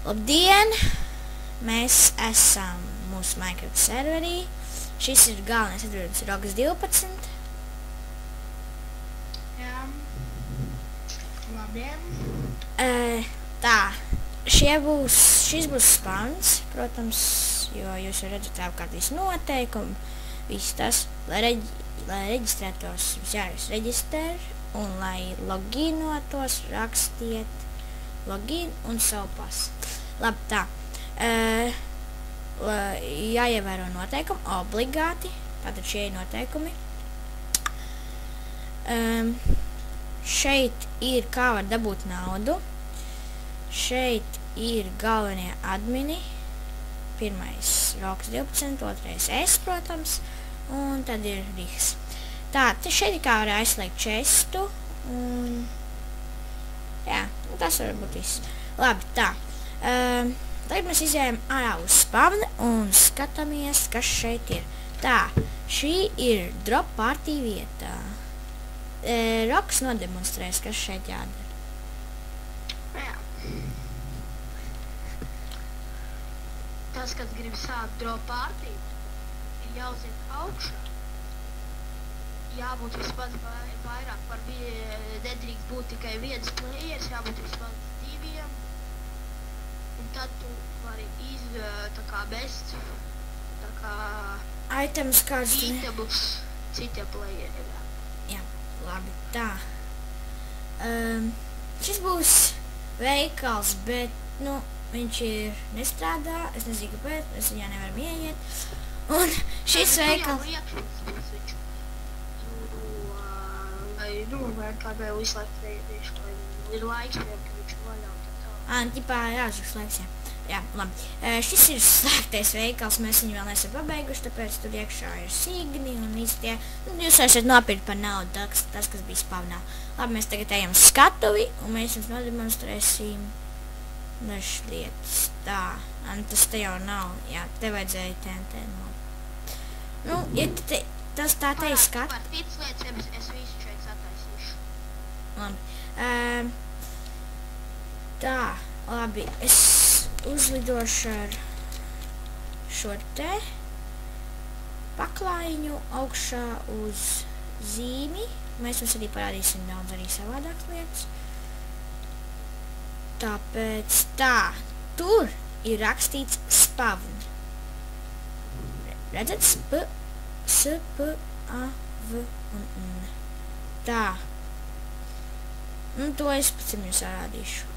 Labdien! Mēs esam mūsu Minecraft serverī. Šis ir galvenais atrodams Rogas 12. Jā. Labdien! Tā, šis būs spawns, protams, jo jūs jau redzat apkārt visu noteikumu, viss tas, lai reģistrētos, jums jāreģistrē, un lai loginotos, rakstiet login un savu pasu. Labi, tā. Jāievēro noteikumi, obligāti, tātad šie ir noteikumi. Šeit ir kā var dabūt naudu. Šeit ir galvenie admini. Pirmais Rokas 12, otrais es, protams, un tad ir Riks. Tā, šeit ir kā var aizslēgt čestu, un jā, tas var būt viss. Labi, tā. Tagad mēs izējām ārā uz spawni un skatāmies, kas šeit ir. Tā, šī ir drop party vietā. Roks nodemonstrēs, kas šeit jādara. Jā. Tas, kad grib sākt drop party, ir jāuziet augšā. Jābūt vismaz vairāk par nedrīkst būt tikai viens players, jābūt vismaz diviem. Un tad tu vari tā kā best, tā kā Items kāds citiem playeriem. Jā, labi, tā. Šis būs veikals, bet, nu, viņš ir nestrādā, es nezinu, kāpēc, mēs viņā nevaram ieiet. Un šis veikals... Vai kādai visu laiku tieši, lai ir laiks, ka viņš vaļā un tā tā. Ķipā jāžuks laiks, jā. Jā, labi. Šis ir slēgtais veikals, mēs viņu vēl neesam pabeiguši, tāpēc tur iekšā ir signi un visi tie. Jūs esat nopirkt par naudu, tas, kas bija spavnā. Labi, mēs tagad ejam skatuvi un mēs jums nodemonstrēsim dažas lietas. Tā, tas te jau nav, jā, te vajadzēja TNT no. Nu, ja tas tā te ir skat. Par citas lietas es visu šeit sataisīšu. Labi. Tā, labi, es uzlidošu ar šo te paklājiņu augšā uz zīmi. Mēs jums arī parādīsim daudz arī savādākas lietas. Tāpēc tā, tur ir rakstīts spawn. Redzat? S, P, A, V un N. Tā. Un to es pēc jums parādīšu.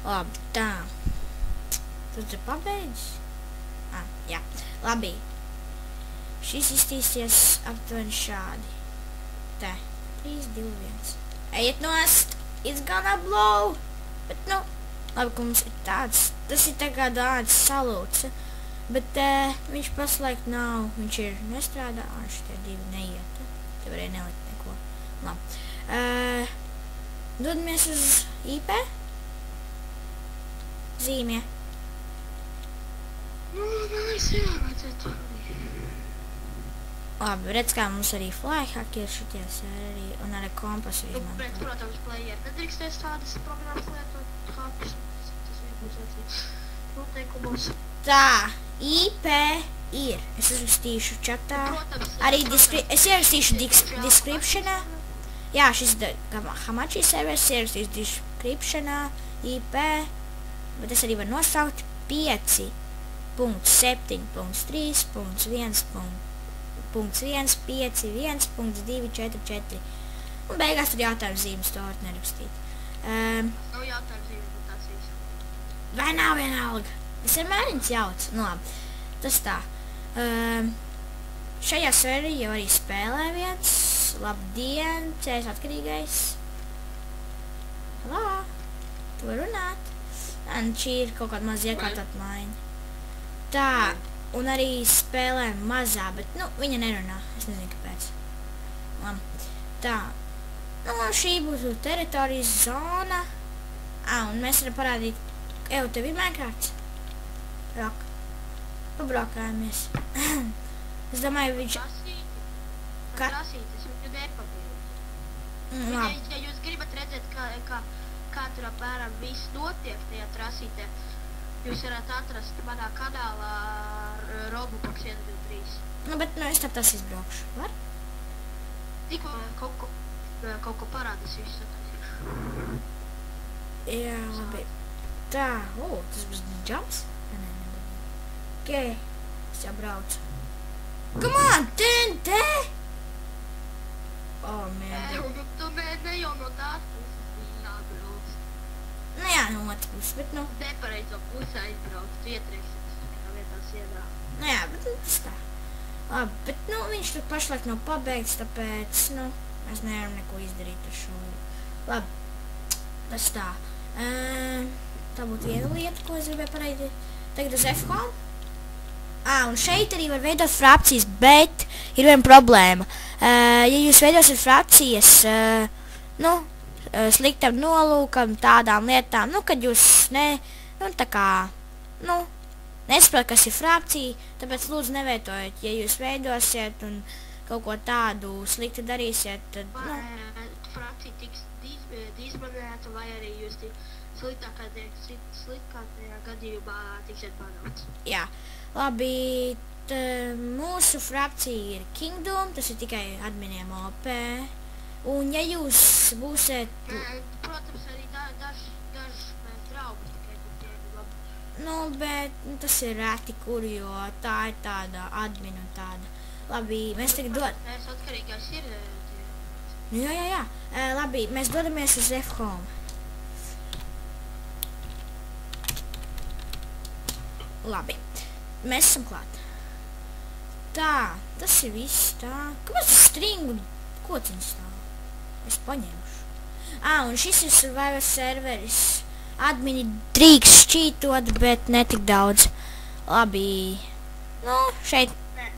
Labi, tā. Tu te pabeidz? Jā. Labi. Šis iztīsies aptuveni šādi. Te. 3, 2, 1. Ejiet nost! It's gonna blow! Bet, nu, labi, ka mums ir tāds. Tas ir tā kā tāds salūts. Bet viņš paslēgt nav. Viņš ir nestrādā. Šitie divi neiet. Te varēja nelikt neko. Labi. Dodamies uz IP. Zīmē. Nu, mēs jāvajadzētu. Labi, redz, kā mums arī flyhack ir šitie arī, un arī kompasu izmanto. Protams, player nedrīkstēs tādas programmas lietot hackus. Tas vienkārši noteikumos. Tā, IP ir. Es uzrakstīšu čatā. Arī es ierakstīšu descriptionā. Jā, šis Hamachi servers ierakstīšu descriptionā, IP. Bet es arī varu nosaukt 5.7.3.1.1.5.1.2.4.4. Un beigās tur jautājums zīmes to var nerakstīt. Nav jautājums zīmes, bet tās visu. Vai nav vienalga? Es ar mēriņas jauc. Nu labi, tas tā. Šajā serverī jau arī spēlē viens. Labdien, CS atkarīgais. Halā, tu var runāt. Un šī ir kaut kāda maza iekārtot maiņa. Tā, un arī spēlē mazā, bet, nu, viņa nerunā. Es nezinu, kāpēc. Labi. Tā. Nu, šī būtu teritorijas zona. Un mēs varam parādīt, tev ir Minecrafts? Rok. Pabraukājamies. Es domāju, viņš... Prasīt, es viņu nepapīru. Labi. Ja jūs gribat redzēt, kā tur apmēram viss notiek tajā trasītē, jūs varat atrast manā kanālā Roblox 123. Nu, bet, nu, es tad tas izbraukšu. Var? Tikko kaut ko parādīs, visu sataisīšu. Jā, labi. Tā, tas būs jumps? Nē, nebūs. Ok, es jau braucu. Come on, TNT! Oh, man. Tu ne jau no tās puses bija jābrauc. Nu jā, no otras puses, bet, nu. Nepareizo pusē aizbrauc, tu ietrieksies kā vietās iedā. Nu jā, bet tas tā. Labi, bet, nu, viņš tur pašlaik nav pabeigts, tāpēc, nu, mēs nevaram neko izdarīt ar šo. Labi, tas tā. Tā būtu viena lieta, ko es gribēju parādīt. Tagad uz F-home. Un šeit arī var veidot frakcijas, bet ir viena problēma. Ja jūs veidosiet frakcijas, nu, sliktam nolūkam, tādām lietām, nu, kad jūs tā kā, nu, nesaprot, kas ir frakcija, tāpēc lūdzu neveidojat. Ja jūs veidosiet un kaut ko tādu sliktu darīsiet, tad, nu. Frakcija tiks disbanēta, vai arī jūs sliktākajā gadījumā tiksiet banāts. Jā. Labi, mūsu frakcija ir Kingdom, tas ir tikai adminiem OP. Un ja jūs būsiet... Protams, arī daži draugi tikai tur tie labi. Nu, bet tas ir reti, kur, jo tā ir tāda admin un tāda. Labi, mēs tagad Es atkarīgais ir... Jā. Labi, mēs dodamies uz F-home. Labi. Mēs esam klāt. Tā, tas ir viss tā. Kāpēc tas stringu kociņš stāv? Es paņemšu. Un šis ir Survivor serveris. Admini drīkst šķītot, bet netik daudz. Labi. Nu, šeit. Nē,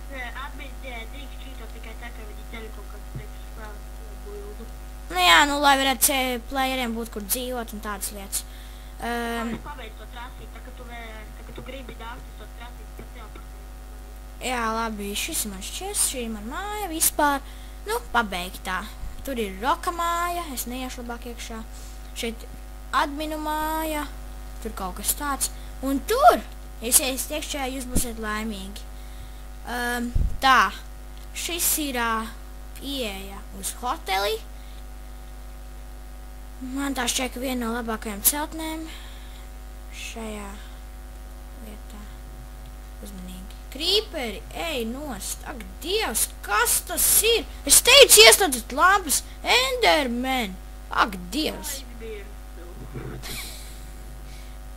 admini drīkst šķītot tikai tā, ka viņi ceļ kaut kāds priekšspēles bildu. Nu jā, nu, lai varētu playeriem būt, kur dzīvot un tādas lietas. Es pabeidzu to trasīt, tā ka tu gribi dāvties to trasīt, tad tev par tevi. Jā, labi, šis ir mans šķies, šī ir man māja vispār. Nu, pabeigtā. Tur ir Roka māja, es neiešu labāk iekšā. Šeit adminu māja, tur kaut kas tāds. Un tur, ja jūs iesiet iekšā, jūs būsiet laimīgi. Tā, šis ir ieeja uz hoteli. Man tā šķiet, ka viena no labākajām celtnēm šajā vietā. Uzmanīgi. Krīperi, ej nost. Ak, Dievs, kas tas ir? Es teicu, ieslēdzat lampas. Enderman. Ak, Dievs.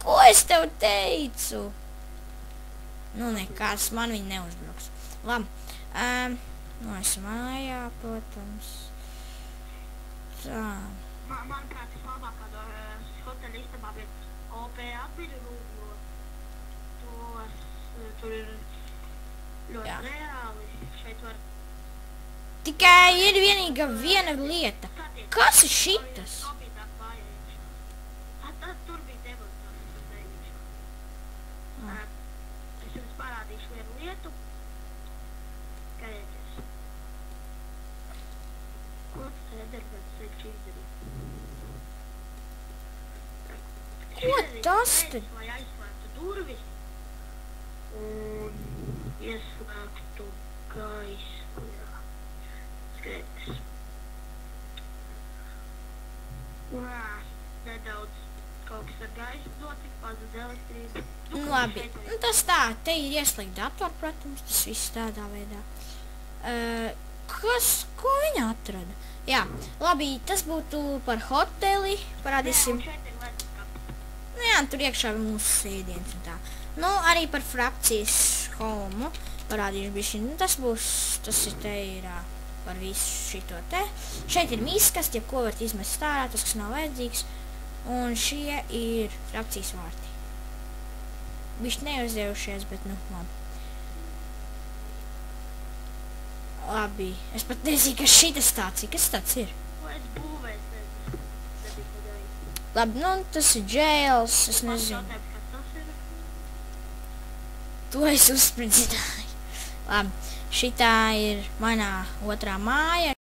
Ko es tev teicu? Nu, nekas, man viņi neuzbruks. Labi. Nu, es mājā, protams. Tā. Manuprāt, vislabākā no hoteļa istabā bija OP admini rūp, jo tur ir ļoti reāli. Šeit var... Tikai ir vienīga viena lieta. Kas ir šitas? Tur bija demonstrācijas. Es jums parādīšu vienu lietu. Skatieties. Ko tas Endermans cenš izdarīt? Ko tas te? Lai aizslēgtu durvis un ieslēgtu gaisu. Skaties. Nedaudz kaut kas ar gaisu notika, pazuda elektrība. Nu, labi. Nu, tas tā, te ir ieslēgt datoru, protams, tas viss tādā veidā. Ko viņa atrada? Jā, labi, tas būtu par hoteli, parādīsim. Nu jā, tur iekšā ir mūsu sēdienas un tā. Nu, arī par frakcijas home parādīšu bišķi. Nu, tas ir te ir par visu šito te. Šeit ir miskas, ja ko varat izmest ārā, tas, kas nav vajadzīgs. Un šie ir frakcijas vārti. Bišķi neuzdevušies, bet, nu, labi. Labi, es pat nezinu, kas šitas tāds ir. Kas tāds ir? Es būvēju, nebija padarīt. Labi, nu, tas ir jails, es nezinu. To es uzspridzināju. Labi, šitā ir manā otrā māja.